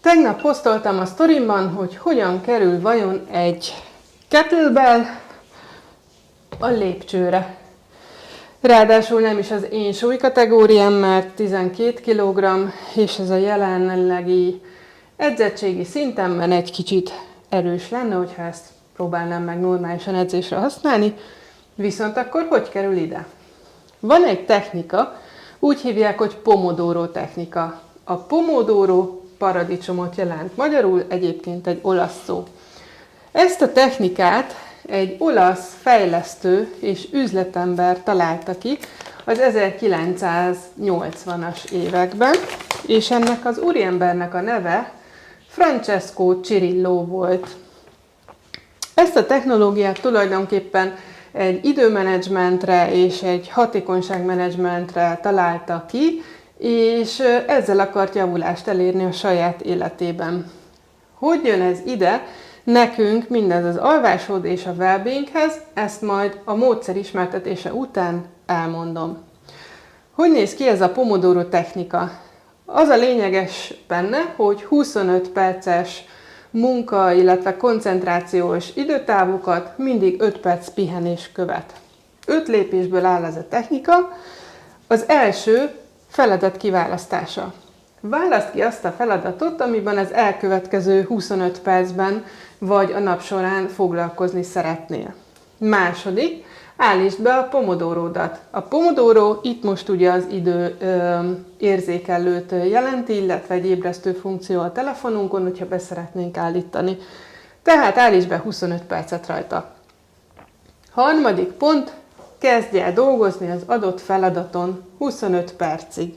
Tegnap posztoltam a sztorimban, hogy hogyan kerül vajon egy kettlebell a lépcsőre. Ráadásul nem is az én súlykategóriám, mert 12 kg, és ez a jelenlegi edzettségi szintemben egy kicsit erős lenne, hogyha ezt próbálnám meg normálisan edzésre használni. Viszont akkor hogy kerül ide? Van egy technika, úgy hívják, hogy Pomodoro technika. A Pomodoro paradicsomot jelent magyarul, egyébként egy olasz szó. Ezt a technikát egy olasz fejlesztő és üzletember találta ki az 1980-as években, és ennek az úriembernek a neve Francesco Cirillo volt. Ezt a technológiát tulajdonképpen egy időmenedzsmentre és egy hatékonyságmenedzsmentre találta ki, és ezzel akart javulást elérni a saját életében. Hogy jön ez ide? Nekünk mindez az alvásod és a well-beinghez, ezt majd a módszer ismertetése után elmondom. Hogy néz ki ez a Pomodoro technika? Az a lényeges benne, hogy 25 perces munka, illetve koncentrációs időtávokat mindig 5 perc pihenés követ. 5 lépésből áll ez a technika. Az első feladat kiválasztása. Választ ki azt a feladatot, amiben az elkövetkező 25 percben vagy a nap során foglalkozni szeretnél. Második, állítsd be a Pomodoródat. A Pomodoro itt most ugye az idő érzékelőt jelenti, illetve egy ébresztő funkció a telefonunkon, hogyha be szeretnénk állítani. Tehát állítsd be 25 percet rajta. Harmadik pont, kezdj el dolgozni az adott feladaton 25 percig.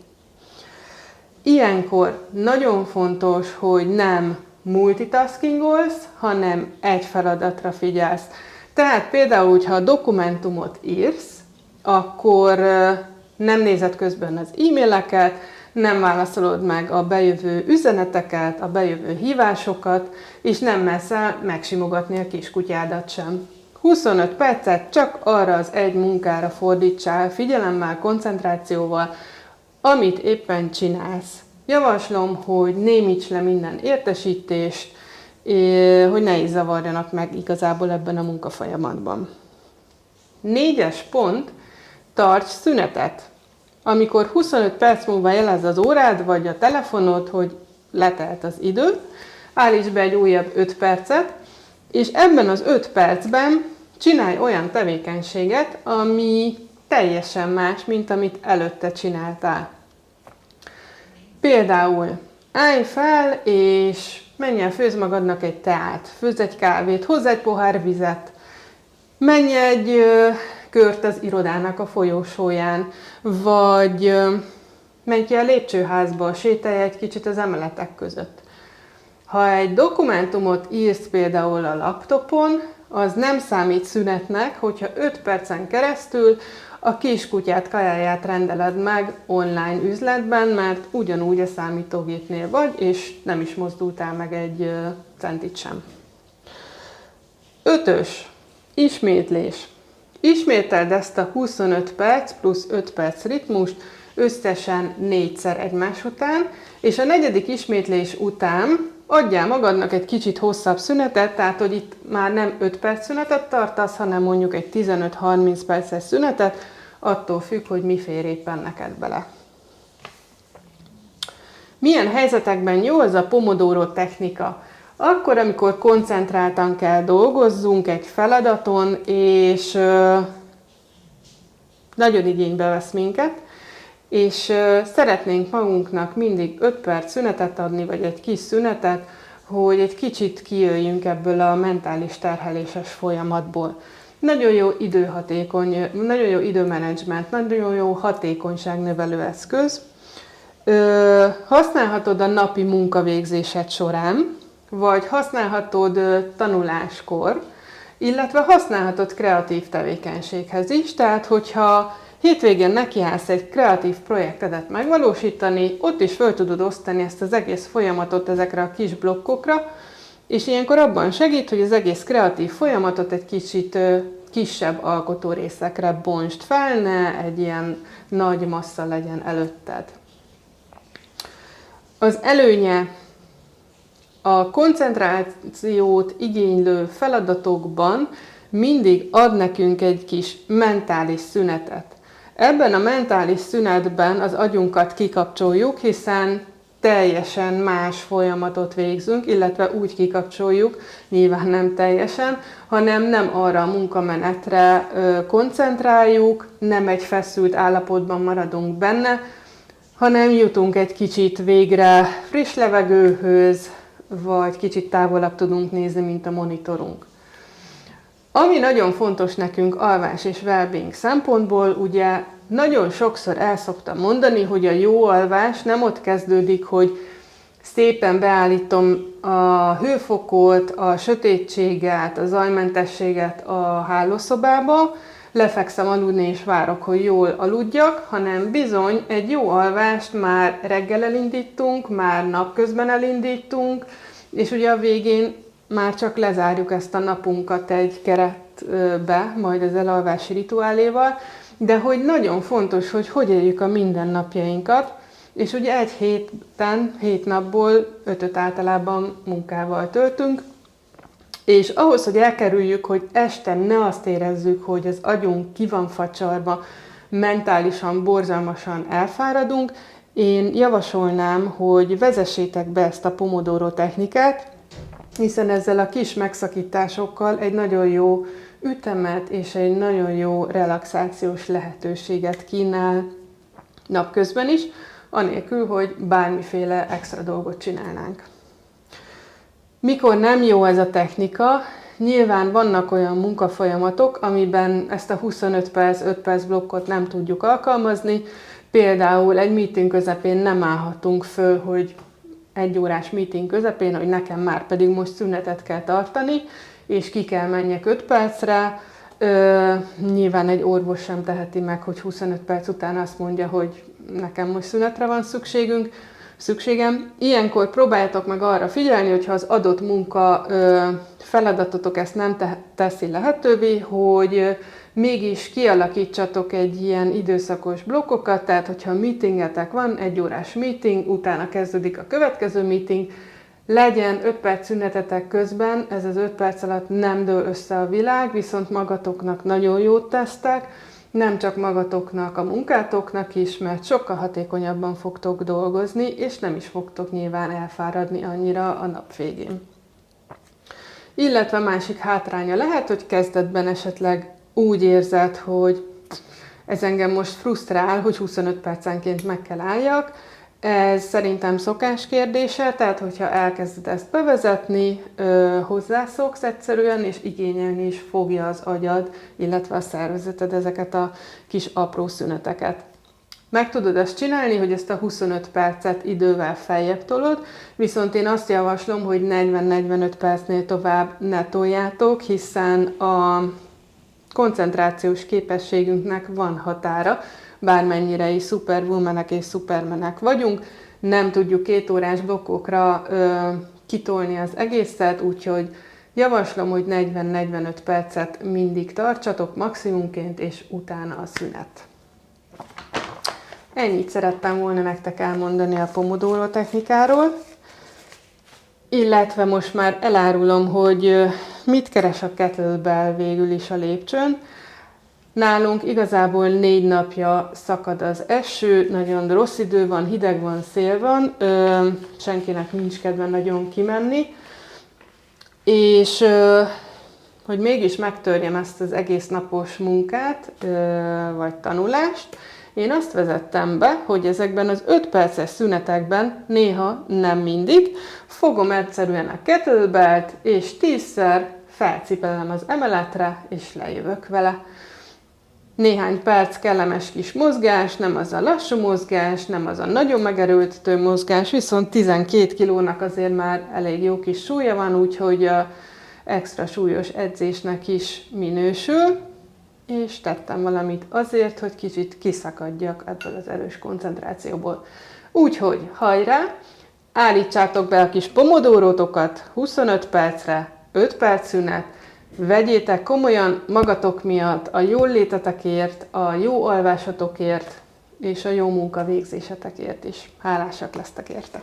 Ilyenkor nagyon fontos, hogy nem multitaskingolsz, hanem egy feladatra figyelsz. Tehát például, hogyha a dokumentumot írsz, akkor nem nézed közben az e-maileket, nem válaszolod meg a bejövő üzeneteket, a bejövő hívásokat, és nem mersz el megsimogatni a kiskutyádat sem. 25 percet csak arra az egy munkára fordítsál, figyelemmel, koncentrációval, amit éppen csinálsz. Javaslom, hogy némíts le minden értesítést, hogy ne is zavarjanak meg igazából ebben a munkafolyamatban. 4. pont, tarts szünetet. Amikor 25 perc múlva jelez az órád vagy a telefonod, hogy letelt az idő, állíts be egy újabb 5 percet, és ebben az 5 percben csinálj olyan tevékenységet, ami teljesen más, mint amit előtte csináltál. Például állj fel, és menj el, főzz magadnak egy teát, főzz egy kávét, hozz egy pohár vizet, menj egy kört az irodának a folyósóján, vagy menj ki a lépcsőházba, sétálj egy kicsit az emeletek között. Ha egy dokumentumot írsz például a laptopon, az nem számít szünetnek, hogyha 5 percen keresztül a kiskutyát kajáját rendeled meg online üzletben, mert ugyanúgy a számítógépnél vagy, és nem is mozdultál meg egy centit sem. 5. Ismétlés. Ismételd ezt a 25 perc plusz 5 perc ritmust összesen 4-szer egymás után, és a 4. ismétlés után adjál magadnak egy kicsit hosszabb szünetet, tehát hogy itt már nem 5 perc szünetet tartasz, hanem mondjuk egy 15-30 perces szünetet, attól függ, hogy mi fér éppen neked bele. Milyen helyzetekben jó az a Pomodoro technika? Akkor, amikor koncentráltan kell dolgozzunk egy feladaton, és nagyon igénybe vesz minket, és szeretnénk magunknak mindig 5 perc szünetet adni, vagy egy kis szünetet, hogy egy kicsit kijöjjünk ebből a mentális terheléses folyamatból. Nagyon jó időhatékony, nagyon jó időmenedzsment, nagyon jó hatékonyságnövelő eszköz. Használhatod a napi munkavégzésed során, vagy használhatod tanuláskor, illetve használhatod kreatív tevékenységhez is, tehát hogyha hétvégén nekiállsz egy kreatív projektedet megvalósítani, ott is föl tudod osztani ezt az egész folyamatot ezekre a kis blokkokra, és ilyenkor abban segít, hogy az egész kreatív folyamatot egy kicsit kisebb alkotórészekre bontsd fel, ne egy ilyen nagy massza legyen előtted. Az előnye A koncentrációt igénylő feladatokban mindig ad nekünk egy kis mentális szünetet. Ebben a mentális szünetben az agyunkat kikapcsoljuk, hiszen teljesen más folyamatot végzünk, illetve úgy kikapcsoljuk, nyilván nem teljesen, hanem nem arra a munkamenetre koncentráljuk, nem egy feszült állapotban maradunk benne, hanem jutunk egy kicsit végre friss levegőhöz, vagy kicsit távolabb tudunk nézni, mint a monitorunk. Ami nagyon fontos nekünk alvás és well-being szempontból, ugye nagyon sokszor el szoktam mondani, hogy a jó alvás nem ott kezdődik, hogy szépen beállítom a hőfokot, a sötétséget, a zajmentességet a hálószobába, lefekszem aludni és várok, hogy jól aludjak, hanem bizony egy jó alvást már reggel elindítunk, már napközben elindítunk, és ugye a végén már csak lezárjuk ezt a napunkat egy keretbe, majd az elalvási rituáléval, de hogy nagyon fontos, hogy éljük a mindennapjainkat, és ugye egy héten, 7 napból 5-öt általában munkával töltünk, és ahhoz, hogy elkerüljük, hogy este ne azt érezzük, hogy az agyunk ki van facsarva, mentálisan, borzalmasan elfáradunk, én javasolnám, hogy vezessétek be ezt a Pomodoro technikát, hiszen ezzel a kis megszakításokkal egy nagyon jó ütemet és egy nagyon jó relaxációs lehetőséget kínál napközben is, anélkül, hogy bármiféle extra dolgot csinálnánk. Mikor nem jó ez a technika? Nyilván vannak olyan munkafolyamatok, amiben ezt a 25 perc, 5 perc blokkot nem tudjuk alkalmazni. Például egy meeting közepén nem állhatunk föl, hogy 1 órás meeting közepén, hogy nekem már pedig most szünetet kell tartani, és ki kell menjek 5 percre. Nyilván egy orvos sem teheti meg, hogy 25 perc után azt mondja, hogy nekem most szünetre van szükségem. Ilyenkor próbáljátok meg arra figyelni, hogyha az adott munka feladatotok ezt nem teszi lehetővé, hogy mégis kialakítsatok egy ilyen időszakos blokkokat, tehát hogyha meetingetek van, 1 órás meeting, utána kezdődik a következő meeting, legyen 5 perc szünetetek közben, ez az 5 perc alatt nem dől össze a világ, viszont magatoknak nagyon jót tesztek, nem csak magatoknak, a munkátoknak is, mert sokkal hatékonyabban fogtok dolgozni, és nem is fogtok nyilván elfáradni annyira a nap végén. Illetve másik hátránya lehet, hogy kezdetben esetleg úgy érzed, hogy ez engem most frusztrál, hogy 25 percenként meg kell álljak. Ez szerintem szokás kérdése, tehát hogyha elkezded ezt bevezetni, hozzászoksz egyszerűen, és igényelni is fogja az agyad, illetve a szervezeted ezeket a kis apró szüneteket. Meg tudod ezt csinálni, hogy ezt a 25 percet idővel feljebb tolod, viszont én azt javaslom, hogy 40-45 percnél tovább ne toljátok, hiszen a koncentrációs képességünknek van határa, bármennyire is szuperwomanek és szupermenek vagyunk, nem tudjuk 2 órás blokkokra kitolni az egészet, úgyhogy javaslom, hogy 40-45 percet mindig tartsatok maximumként, és utána a szünet. Ennyit szerettem volna nektek elmondani a Pomodoro technikáról, illetve most már elárulom, hogy mit keres a kettlebell végül is a lépcsőn. Nálunk igazából 4 napja szakad az eső, nagyon rossz idő van, hideg van, szél van, senkinek nincs kedve nagyon kimenni, és hogy mégis megtörjem ezt az egész napos munkát, vagy tanulást, én azt vezettem be, hogy ezekben az 5 perces szünetekben, néha, nem mindig, fogom egyszerűen a kettlebellt, és 10-szer felcipelem az emeletre, és lejövök vele. Néhány perc kellemes kis mozgás, nem az a lassú mozgás, nem az a nagyon megerőltető mozgás, viszont 12 kilónak azért már elég jó kis súlya van, úgyhogy extra súlyos edzésnek is minősül, és tettem valamit azért, hogy kicsit kiszakadjak ebből az erős koncentrációból. Úgyhogy hajrá, állítsátok be a kis pomodorótokat 25 percre, 5 perc szünet, vegyétek komolyan magatok miatt, a jól létetekért, a jó alvásatokért és a jó munkavégzésetekért is. Hálásak lesztek érte.